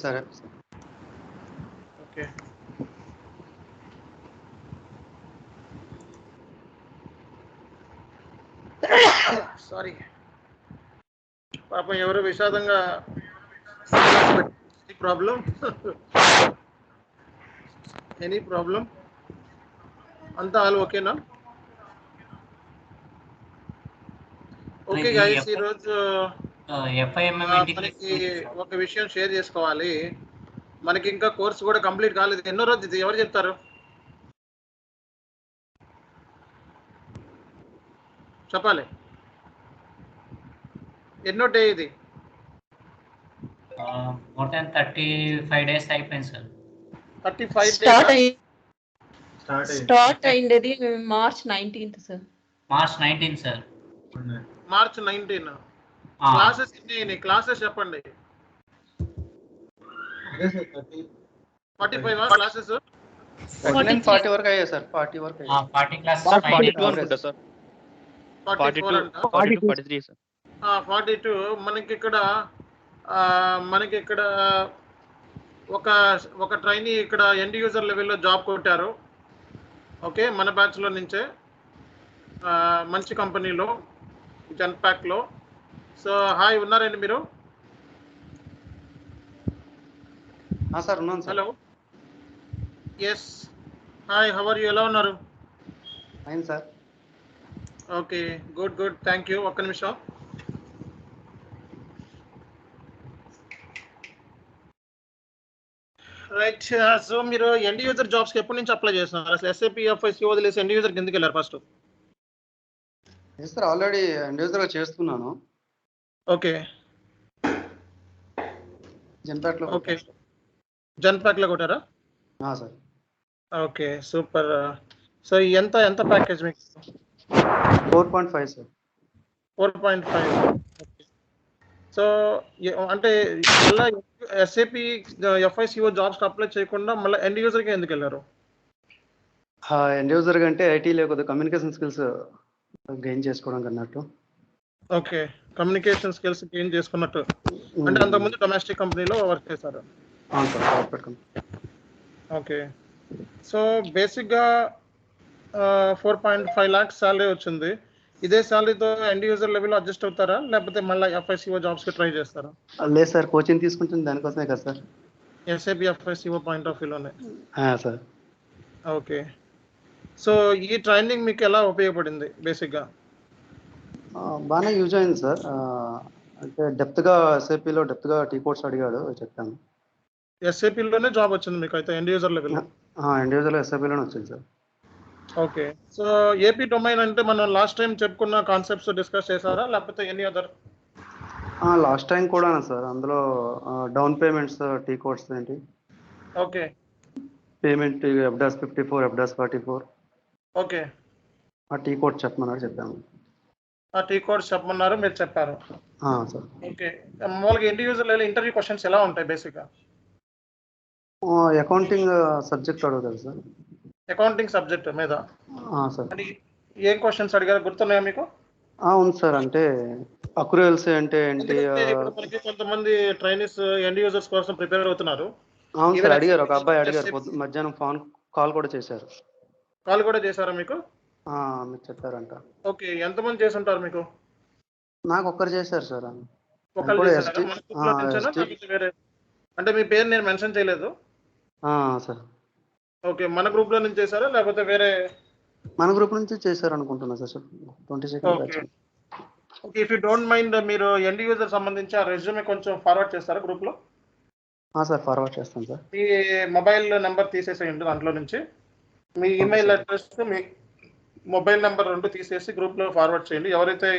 సరే. Okay. Sorry, పాపం ఎవరు విషాదంగా ప్రాబ్లం. Any problem? అంతా ఆల్ ఓకేనా? ఓకే గైస్, ఈరోజు మనకి ఒక విషయం షేర్ చేసుకోవాలి. మనకి ఇంకా కోర్స్ కూడా కంప్లీట్ కాలేదు. ఎన్నో రోజు ఇది ఎవరు చెప్తారు? చెప్పాలి. ఎన్నో డే ఇది? మోర్ దాన్ 35 days అయిపోయింది సార్. 35 స్టార్ట్ అయింది March 19th sir. March 19 sir. March 19. Classes ఎన్ని అయినాయి? క్లాసెస్ చెప్పండి. 45 క్లాసెస్? 40 వరకు అయ్యాయి సార్. 40 వరకు అయ్యాయి. 40 క్లాసెస్. 42 అనుకుంటా సార్. 44 అంట. 43 సార్. 42. మనకి ఇక్కడ ఒక ట్రైనీ ఇక్కడ ఎండ్ యూజర్ లెవెల్లో జాబ్ కొట్టారు. ఓకే, మన బ్యాచ్లో నుంచే మంచి కంపెనీలో, జన్పాక్లో. సో హాయ్, ఉన్నారండి మీరు? సార్ ఉన్నాను sir. Hello, yes, hi, how are you? ఎలా ఉన్నారు? Fine sir. Okay, good good, thank you. ఒక్క నిమిషం. రైట్. సో మీరు ఎండ్ యూజర్ జాబ్స్కి ఎప్పటి నుంచి అప్లై చేస్తున్నారు? అసలు SAP FICO వదిలేసి ఎండ్ యూజర్కి ఎందుకు వెళ్ళారు ఫస్ట్? సార్ ఆల్రెడీ ఎండ్ యూజర్గా చేస్తున్నాను. ఓకే, జన్పాక్లో. ఓకే, జన్పాక్లో కొట్టారా? సార్. Okay, super. సో ఎంత ప్యాకేజ్ మీకు? 4.5 సార్. 4.5. సో అంటే మళ్ళీ SAP FICO జాబ్స్కి అప్లై చేయకుండా మళ్ళీ ఎండ్ యూజర్కి ఎందుకు వెళ్ళారు? ఎండ్ యూజర్ కంటే ఐటీలో కొద్దిగా కమ్యూనికేషన్ స్కిల్స్ గెయిన్ చేసుకోవడం అన్నట్టు. ఓకే, కమ్యూనికేషన్ స్కిల్స్ గెయిన్ చేసుకున్నట్టు. అంటే అంతకుముందు డొమెస్టిక్ కంపెనీలో వర్క్ చేశారు? అవును sir, corporate company. Okay, so బేసిక్గా 4.5 lakhs శాలరీ వచ్చింది. ఇదే శాలరీతో ఎండ్ యూజర్ లెవెల్లో అడ్జస్ట్ అవుతారా, లేకపోతే మళ్ళీ FICO జాబ్స్కి ట్రై చేస్తారా? లేదు సార్, కోచింగ్ తీసుకుంటుంది దానికోసమే కదా sir. SAP FICO point of వ్యూలోనే సార్. ఓకే, సో ఈ ట్రైనింగ్ మీకు ఎలా ఉపయోగపడింది? బేసిక్గా బాగానే యూజ్ అయింది సార్. అంటే డెప్త్గా SAPలో డెప్త్గా టీ కోర్స్ అడిగాడు, చెప్పాను. SAPలోనే జాబ్ వచ్చింది మీకు అయితే ఎండ్ యూజర్ లెవెల్లో? ఎండ్ యూజర్లో SAPలోనే వచ్చింది sir. Okay, so AP domain అంటే మనం లాస్ట్ టైం చెప్పుకున్న కాన్సెప్ట్స్ డిస్కస్ చేశారా, లేకపోతే ఎనీ అదర్? లాస్ట్ టైం కూడా సార్. అందులో డౌన్ పేమెంట్స్ టీ కోడ్స్ ఏంటి, okay, payment FDAS 54, FDAS 44. Okay, ఆ టీ కోడ్ చెప్పాము. ఆ టీ కోడ్స్ చెప్పమన్నారు, మీరు చెప్పారు. సార్. ఓకే, మామూలుగా end user level interview questions ఎలా ఉంటాయి బేసిక్గా? అకౌంటింగ్ సబ్జెక్ట్ అడుగుతారు సార్. అకౌంటింగ్ సబ్జెక్ట్ మీద? సార్. అంటే ఏం క్వశ్చన్స్ అడిగారు, గుర్తున్నాయా మీకు? అవును సార్. అంటే అక్రూయల్స్ అంటే ఏంటి? మనకి కొంతమంది ట్రైనీస్ ఎండ్ యూజర్స్ కోసం ప్రిపేర్ అవుతున్నారు. అవును సార్, అడిగారు. ఒక అబ్బాయి అడిగారు, మధ్యాహ్నం కాల్ కూడా చేశారు. కాల్ కూడా చేశారా మీకు? మీకు చెప్పారంట. ఓకే, ఎంతమంది చేసి ఉంటారు మీకు? నాకు ఒక్కరు చేశారు సార్. అంటే మీ పేరు నేను మెన్షన్ చేయలేదు సార్. ఓకే, మన గ్రూప్ లో నుంచి చేశారా లేకపోతే వేరే? మన గ్రూప్ నుంచి చేశారు అనుకుంటున్నా sir. 22nd batch. Okay, if you don't mind, మీరు ఎండ్ యూజర్ సంబంధించి ఆ రెజ్యూమే కొంచెం ఫార్వర్డ్ చేస్తారా గ్రూప్ లో? సార్, ఫార్వర్డ్ చేస్తాను సార్. మీ మొబైల్ నెంబర్ తీసేసేయండి దాంట్లో నుంచి. మీ ఈమెయిల్ అడ్రస్, మీ మొబైల్ నెంబర్ 2 తీసేసి గ్రూప్ లో ఫార్వర్డ్ చేయండి. ఎవరైతే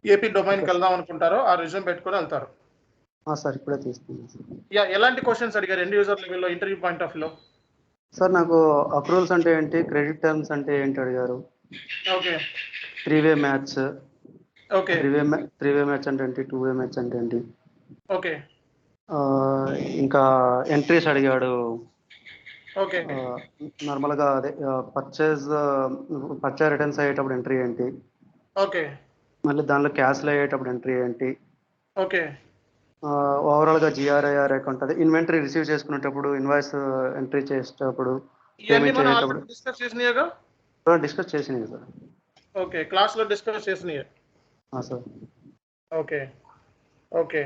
ఏపీ డొమైన్కి వెళ్దాం అనుకుంటారో ఆ రెజ్యూమ్ పెట్టుకొని వెళ్తారు. సార్, ఇప్పుడే తీసుకున్నాను సార్. ఎలాంటి క్వశ్చన్స్ అడిగారు ఎండ్ యూజర్ లెవెల్లో ఇంటర్వ్యూ పాయింట్ ఆఫ్ వ్యూలో? సార్, నాకు అక్రూవల్స్ అంటే ఏంటి, క్రెడిట్ టర్మ్స్ అంటే ఏంటి అడిగారు. Okay, 3-way match. Okay, 3-way match అంటే ఏంటి, 2-way మ్యాచ్ అంటే ఏంటి. ఓకే, ఇంకా ఎంట్రీస్ అడిగాడు. ఓకే, నార్మల్గా అదే పర్చేజ్ రిటర్న్స్ అయ్యేటప్పుడు ఎంట్రీ ఏంటి. ఓకే, మళ్ళీ దానిలో క్యాష్లు అయ్యేటప్పుడు ఎంట్రీ ఏంటి. ఓకే, ఓవరాల్గా జిఆర్ఐఆర్ అకౌంట్ అదే ఇన్వెంటరీ రిసీవ్ చేసుకునేటప్పుడు ఇన్వాయిస్ ఎంట్రీ చేసేటప్పుడు ఇవన్నీ పేమెంట్ మనం చేసేటప్పుడు ఆల్రెడీ డిస్కస్ చేసినాయిగా. డిస్కస్ చేసినాయి సార్. ఓకే, క్లాస్లో డిస్కస్ చేసినాయి. Sir okay okay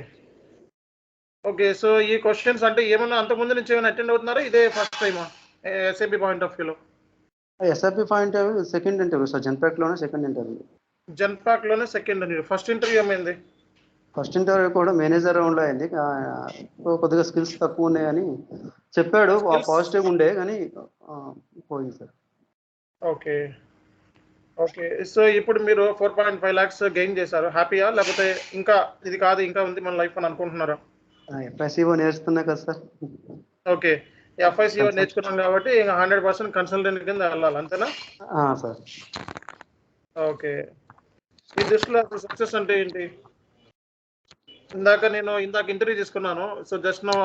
okay. So ఈ క్వశ్చన్స్ అంటే ఏమన్నా అంతకుముందు నుంచి ఏమైనా అటెండ్ అవుతున్నారా, ఇదే ఫస్ట్ టైమా ఎస్ఏపి పాయింట్ ఆఫ్ వ్యూలో? SAP point second interview sir, జెన్పాక్లోనే సెకండ్ ఇంటర్వ్యూ. జెన్పాక్లోనే సెకండ్ ఇంటర్వ్యూ. ఫస్ట్ ఇంటర్వ్యూ ఏమైంది? ఫస్ట్ ఇంటర్వ్యూ కూడా మేనేజర్ రౌండ్లో అయింది. కొద్దిగా స్కిల్స్ తక్కువ ఉన్నాయని చెప్పాడు. పాజిటివ్ ఉండే కానీ పోయింది సార్. Okay okay. సో ఇప్పుడు మీరు 4.5 lakhs గెయిన్ చేశారు, హ్యాపీయా? లేకపోతే ఇంకా ఇది కాదు ఇంకా ఉంది మన లైఫ్ అని అనుకుంటున్నారా? ఎఫ్ఐసిఓ నేర్చుకున్నా కదా సార్. ఓకే, ఎఫ్ఐసిఓ నేర్చుకున్నాం కాబట్టి ఇంకా 100% కన్సల్టెంట్ కింద వెళ్ళాలి, అంతేనా? సార్. ఓకే. మీ దృష్టిలో సక్సెస్ అంటే ఏంటి? ఇందాక ఇంటర్వ్యూ తీసుకున్నాను, సో జస్ట్ నో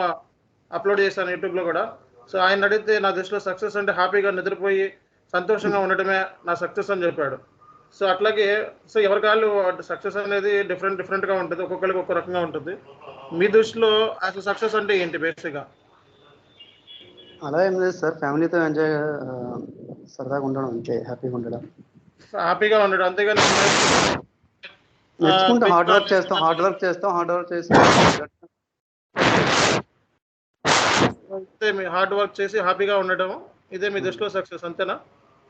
అప్లోడ్ చేశాను యూట్యూబ్లో కూడా. సో ఆయన అడిగితే నా దృష్టిలో సక్సెస్ అంటే హ్యాపీగా నిద్రపోయి సంతోషంగా ఉండటమే నా సక్సెస్ అని చెప్పాడు. సో అట్లాగే సో ఎవరికాళ్ళు సక్సెస్ అనేది డిఫరెంట్గా ఉంటుంది, ఒక్కొక్కరికి ఒక్కో రకంగా ఉంటుంది. మీ దృష్టిలో అసలు సక్సెస్ అంటే ఏంటి బేసిక్గా? అలా ఏం లేదు సార్, ఫ్యామిలీతో ఎంజాయ్ సరదాగా ఉండడం, అంతే. హ్యాపీగా ఉండడం, హ్యాపీగా ఉండడం, అంతేగాని నేర్చుకుంటే హార్డ్ వర్క్ చేసి మీ హార్డ్ వర్క్ చేసి హ్యాపీగా ఉండడం, ఇదే మీ దృష్టిలో సక్సెస్, అంతేనా?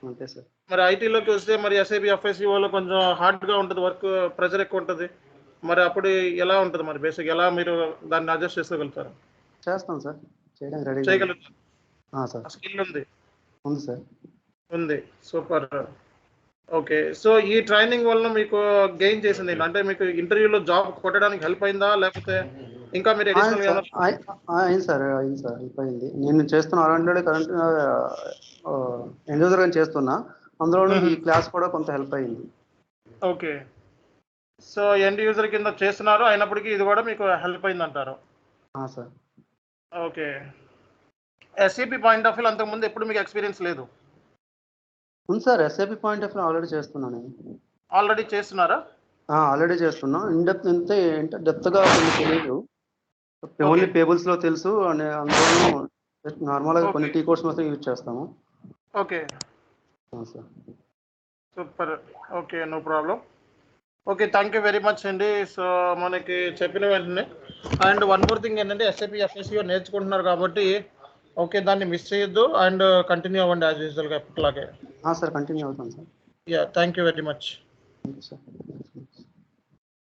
అంతే సార్. మరి ఐటీలోకి వస్తే మరి ఎస్ఐబి ఎఫ్ఐసిఓలో కొంచెం హార్డ్గా ఉంటుంది, వర్క్ ప్రెజర్ ఎక్కువ ఉంటుంది. మరి అప్పుడు ఎలా ఉంటుంది మరి బేసిక్, ఎలా మీరు దాన్ని అడ్జస్ట్ చేసుకోగలుగుతారు? చేస్తాం సార్, చేయడానికి రెడీ చేయగలుగుతారు. సార్. స్కిల్ ఉంది సార్. ఉంది, సూపర్. ఓకే. సో ఈ ట్రైనింగ్ వల్ల మీకు గెయిన్ చేసింది ఏంటి? అంటే మీకు ఇంటర్వ్యూలో జాబ్ కొట్టడానికి హెల్ప్ అయిందా, లేకపోతే ఇంకా మీరు అడిషనల్గా అయింది సార్, హెల్ప్ అయింది. నేను చేస్తున్న ఆల్రెడీ కరెంట్ ఎండ్ యూజర్గా చేస్తున్నా, అందులో ఈ క్లాస్ కూడా కొంత హెల్ప్ అయింది. ఓకే. సో ఎండ్ యూజర్ కింద చేస్తున్నారు, అయినప్పటికీ ఇది కూడా మీకు హెల్ప్ అయింది అంటారు? Sir. Okay. SAP point of view అంతకుముందు ఎప్పుడు మీకు ఎక్స్పీరియన్స్ లేదు? ఉంది sir, SIP point of view already చేస్తున్నాను. ఆల్రెడీ చేస్తున్నారా? ఆల్రెడీ చేస్తున్నా. ఇన్డెప్త్ అంటే డెప్త్గా కొన్ని తెలియదు, ఓన్లీ పేబుల్స్లో తెలుసు. అందులో నార్మల్గా కొన్ని టీ కోడ్స్ మాత్రం యూజ్ చేస్తాము. Okay sir. Super. Okay, no problem. Okay, thank you very much అండి. సో మనకి చెప్పిన వెంటనే అండ్ వన్ మోర్ థింగ్ ఏంటంటే ఎస్ఏపి ఎఫ్ఐసిఓ నేర్చుకుంటున్నారు కాబట్టి ఓకే, దాన్ని మిస్ చేయొద్దు అండ్ కంటిన్యూ అవ్వండి యాజ్ యూజువల్గా ఎప్పటిలాగే. సార్, కంటిన్యూ అవుతాం sir. Yeah, thank you very much. Sir.